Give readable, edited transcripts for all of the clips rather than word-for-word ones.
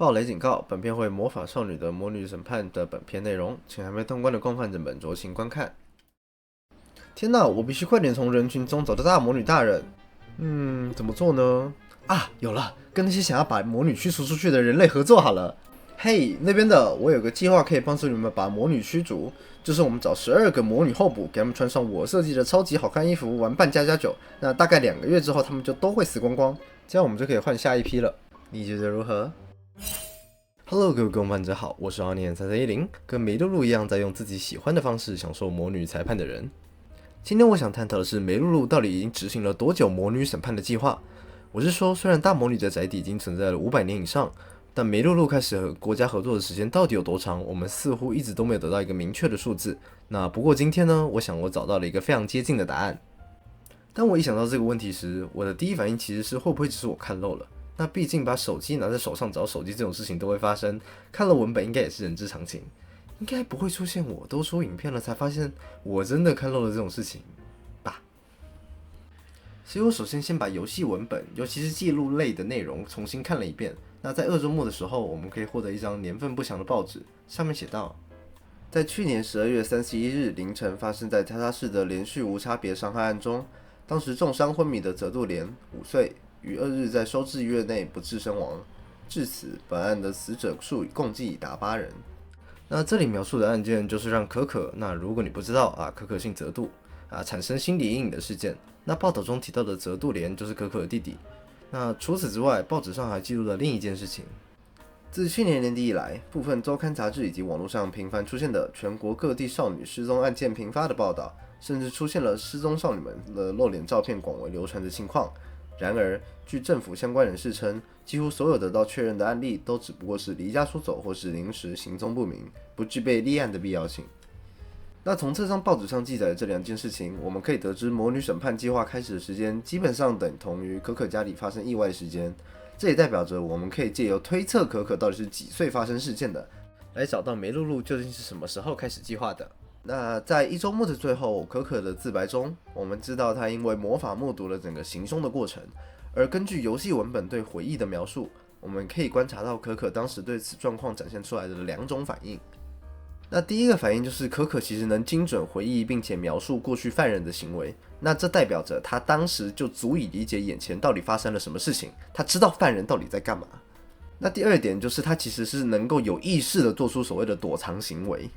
暴雷警告：本片会魔法少女的魔女审判的本片内容，请还没通关的共犯人们酌情观看。天哪，我必须快点从人群中找到大魔女大人。怎么做呢？啊，有了，跟那些想要把魔女驱逐出去的人类合作好了。嘿，那边的，我有个计划可以帮助你们把魔女驱逐，就是我们找12个魔女候补，给他们穿上我设计的超级好看衣服，玩扮家家酒。那大概2个月之后，他们就都会死光光，这样我们就可以换下一批了。你觉得如何？Hello， 各位共犯者好，我是RNN3310，跟梅露露一样，在用自己喜欢的方式享受魔女裁判的人。今天我想探讨的是梅露露到底已经执行了多久魔女审判的计划。我是说，虽然大魔女的宅邸已经存在了500年以上，但梅露露开始和国家合作的时间到底有多长，我们似乎一直都没有得到一个明确的数字。那不过今天呢，我想我找到了一个非常接近的答案。当我一想到这个问题时，我的第一反应其实是会不会只是我看漏了？那毕竟把手机拿在手上找手机这种事情都会发生，看了文本应该也是人之常情，应该不会出现我都出影片了才发现我真的看漏了这种事情吧。所以我首先把游戏文本，尤其是记录类的内容重新看了一遍。那在2周末的时候，我们可以获得一张年份不详的报纸，上面写道，在去年12月31日凌晨发生在塔塔市的连续无差别伤害案中，当时重伤昏迷的泽度莲5岁，于2日在收治医院内不治身亡。至此，本案的死者数共计已达8人。那这里描述的案件就是让可可，那如果你不知道啊，可可姓泽度啊，产生心理阴影的事件。那报道中提到的泽度莲就是可可的弟弟。那除此之外，报纸上还记录了另一件事情。自去年年底以来，部分周刊杂志以及网络上频繁出现的全国各地少女失踪案件频发的报道，甚至出现了失踪少女们的露脸照片广为流传的情况。然而，据政府相关人士称，几乎所有得到确认的案例都只不过是离家出走或是临时行踪不明，不具备立案的必要性。那从这张报纸上记载的这2件事情，我们可以得知魔女审判计划开始的时间基本上等同于可可家里发生意外的时间。这也代表着我们可以借由推测可可到底是几岁发生事件的，来找到梅露露究竟是什么时候开始计划的。那在1周末的最后，可可的自白中，我们知道她因为魔法目睹了整个行凶的过程，而根据游戏文本对回忆的描述，我们可以观察到可可当时对此状况展现出来的2种反应。那第一个反应就是可可其实能精准回忆并且描述过去犯人的行为，那这代表着他当时就足以理解眼前到底发生了什么事情，他知道犯人到底在干嘛。那第2点就是他其实是能够有意识的做出所谓的躲藏行为。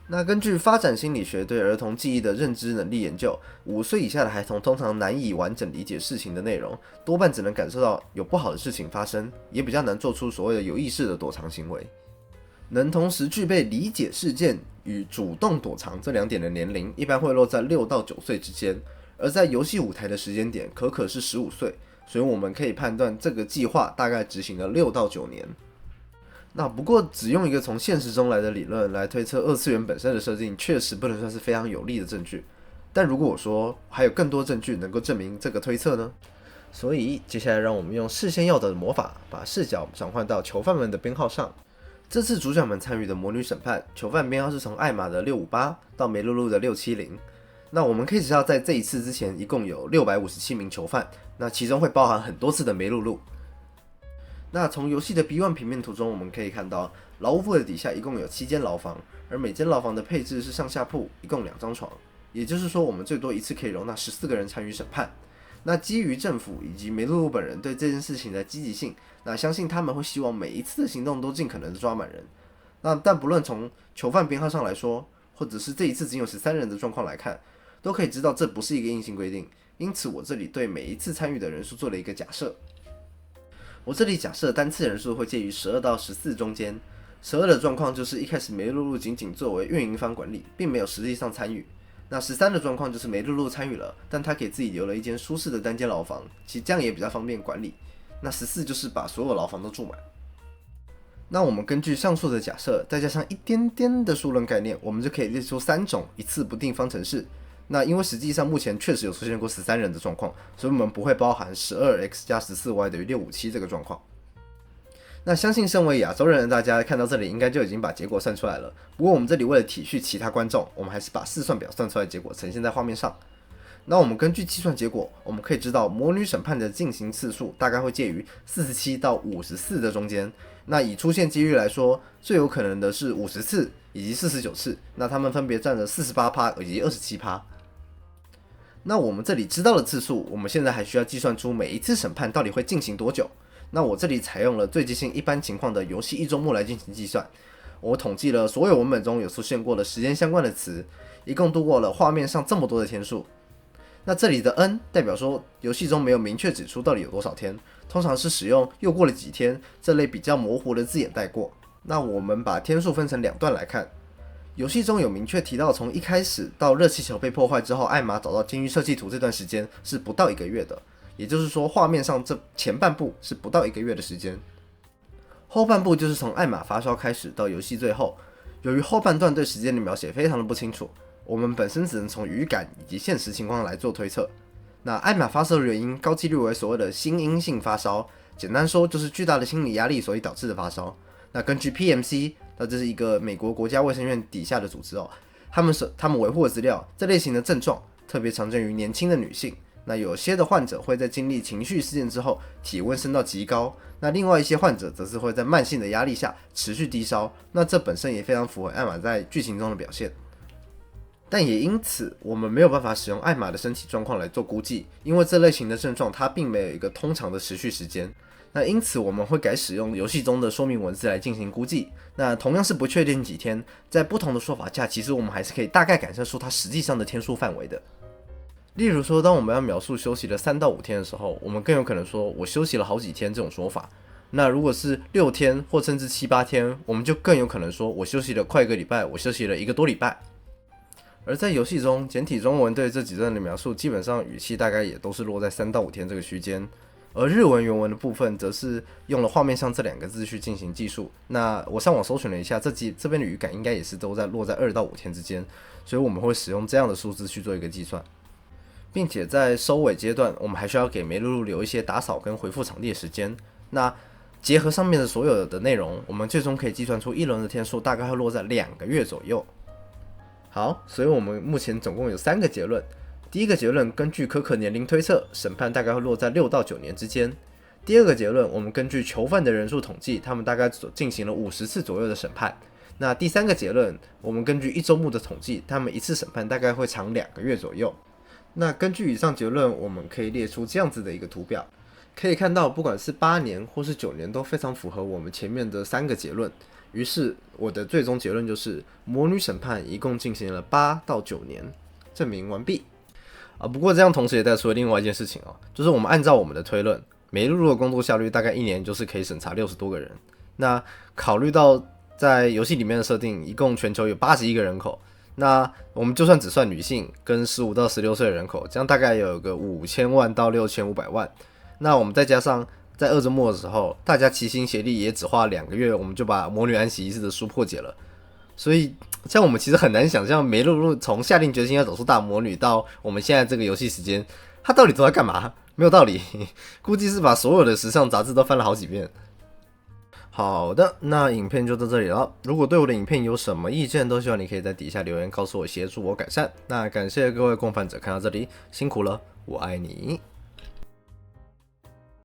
那根据发展心理学对儿童记忆的认知能力研究，5岁以下的孩童通常难以完整理解事情的内容，多半只能感受到有不好的事情发生，也比较难做出所谓的有意识的躲藏行为。能同时具备理解事件与主动躲藏这2点的年龄，一般会落在6到9岁之间。而在游戏舞台的时间点，可可是15岁，所以我们可以判断这个计划大概执行了6到9年。那不过只用一个从现实中来的理论来推测2次元本身的设定，确实不能算是非常有力的证据。但如果我说还有更多证据能够证明这个推测呢？所以接下来让我们用事先要的魔法，把视角转换到囚犯们的编号上。这次主角们参与的魔女审判，囚犯编号是从艾玛的658到梅露露的670。那我们可以知道，在这一次之前，一共有657名囚犯，那其中会包含很多次的梅露露。那从游戏的 B1 平面图中，我们可以看到，牢屋部的底下一共有7间牢房，而每间牢房的配置是上下铺，一共2张床。也就是说，我们最多一次可以容纳14个人参与审判。那基于政府以及梅露露本人对这件事情的积极性，那相信他们会希望每一次的行动都尽可能的抓满人。但不论从囚犯编号上来说，或者是这一次仅有13人的状况来看，都可以知道这不是一个硬性规定。因此，我这里对每一次参与的人数做了一个假设。我这里假设单次人数会介于12到14中间。12的状况就是一开始梅露露仅仅作为运营方管理，并没有实际上参与。那13的状况就是梅露露参与了，但她给自己留了一间舒适的单间牢房，其实这样也比较方便管理。那14就是把所有牢房都住满。那我们根据上述的假设，再加上一点点的数论概念，我们就可以列出3种一次不定方程式。那因为实际上目前确实有出现过13人的状况，所以我们不会包含 12x 加 14y 等于657这个状况。那相信身为亚洲人的大家看到这里应该就已经把结果算出来了。不过我们这里为了体恤其他观众，我们还是把试算表算出来的结果呈现在画面上。那我们根据计算结果，我们可以知道魔女审判的进行次数大概会介于47到54的中间。那以出现几率来说，最有可能的是50次以及49次，那它们分别占了48%以及27%。那我们这里知道的次数，我们现在还需要计算出每一次审判到底会进行多久。那我这里采用了最接近一般情况的游戏一周目来进行计算。我统计了所有文本中有出现过的时间相关的词，一共度过了画面上这么多的天数。那这里的 n 代表说游戏中没有明确指出到底有多少天，通常是使用又过了几天这类比较模糊的字眼带过。那我们把天数分成2段来看，游戏中有明确提到从一开始到热气球被破坏之后，艾玛找到监狱设计图这段时间是不到1个月的，也就是说画面上这前半部是不到1个月的时间，后半部就是从艾玛发烧开始到游戏最后。由于后半段对时间的描写非常的不清楚，我们本身只能从语感以及现实情况来做推测。那艾玛发烧的原因高几率为所谓的心因性发烧，简单说就是巨大的心理压力所以导致的发烧。那根据 PMC， 那这是一个美国国家卫生院底下的组织哦，他们维护的资料，这类型的症状特别常见于年轻的女性。那有些的患者会在经历情绪事件之后体温升到极高，那另外一些患者则是会在慢性的压力下持续低烧，那这本身也非常符合艾玛在剧情中的表现。但也因此我们没有办法使用艾玛的身体状况来做估计，因为这类型的症状它并没有一个通常的持续时间。那因此我们会改使用游戏中的说明文字来进行估计，那同样是不确定几天，在不同的说法下，其实我们还是可以大概感受出它实际上的天数范围的。例如说，当我们要描述休息了3到5天的时候，我们更有可能说我休息了好几天这种说法。那如果是6天或甚至7、8天，我们就更有可能说我休息了快1个礼拜，我休息了1个多礼拜。而在游戏中，简体中文对这几段的描述，基本上语气大概也都是落在3到5天这个区间。而日文原文的部分，则是用了画面上这2个字去进行计数。那我上网搜寻了一下，这边的语感应该也是都在落在2到5天之间，所以我们会使用这样的数字去做一个计算。并且在收尾阶段，我们还需要给梅露露留一些打扫跟回复场地的时间。那结合上面的所有的内容，我们最终可以计算出一轮的天数大概会落在2个月左右。好，所以我们目前总共有3个结论。第一个结论，根据可可年龄推测，审判大概会落在6到9年之间。第二个结论，我们根据囚犯的人数统计，他们大概进行了50次左右的审判。那第三个结论，我们根据1周目的统计，他们一次审判大概会长2个月左右。那根据以上结论，我们可以列出这样子的一个图表，可以看到不管是8年或是9年都非常符合我们前面的3个结论。于是我的最终结论就是魔女审判一共进行了8到9年，证明完毕。不过这样同时也带出了另外一件事情哦，就是我们按照我们的推论，梅露露的工作效率大概1年就是可以审查60多个人。那考虑到在游戏里面的设定，一共全球有81个人口，那我们就算只算女性跟15到16岁的人口，这样大概有个5000万到6500万。那我们再加上在2周末的时候，大家齐心协力也只花了2个月，我们就把魔女安息一次的书破解了。所以像我们其实很难想象梅露露从下定决心要走出大魔女到我们现在这个游戏时间，她到底都在干嘛？没有道理，估计是把所有的时尚杂志都翻了好几遍。好的，那影片就到这里了。如果对我的影片有什么意见，都希望你可以在底下留言告诉我，协助我改善。那感谢各位共犯者看到这里，辛苦了，我爱你。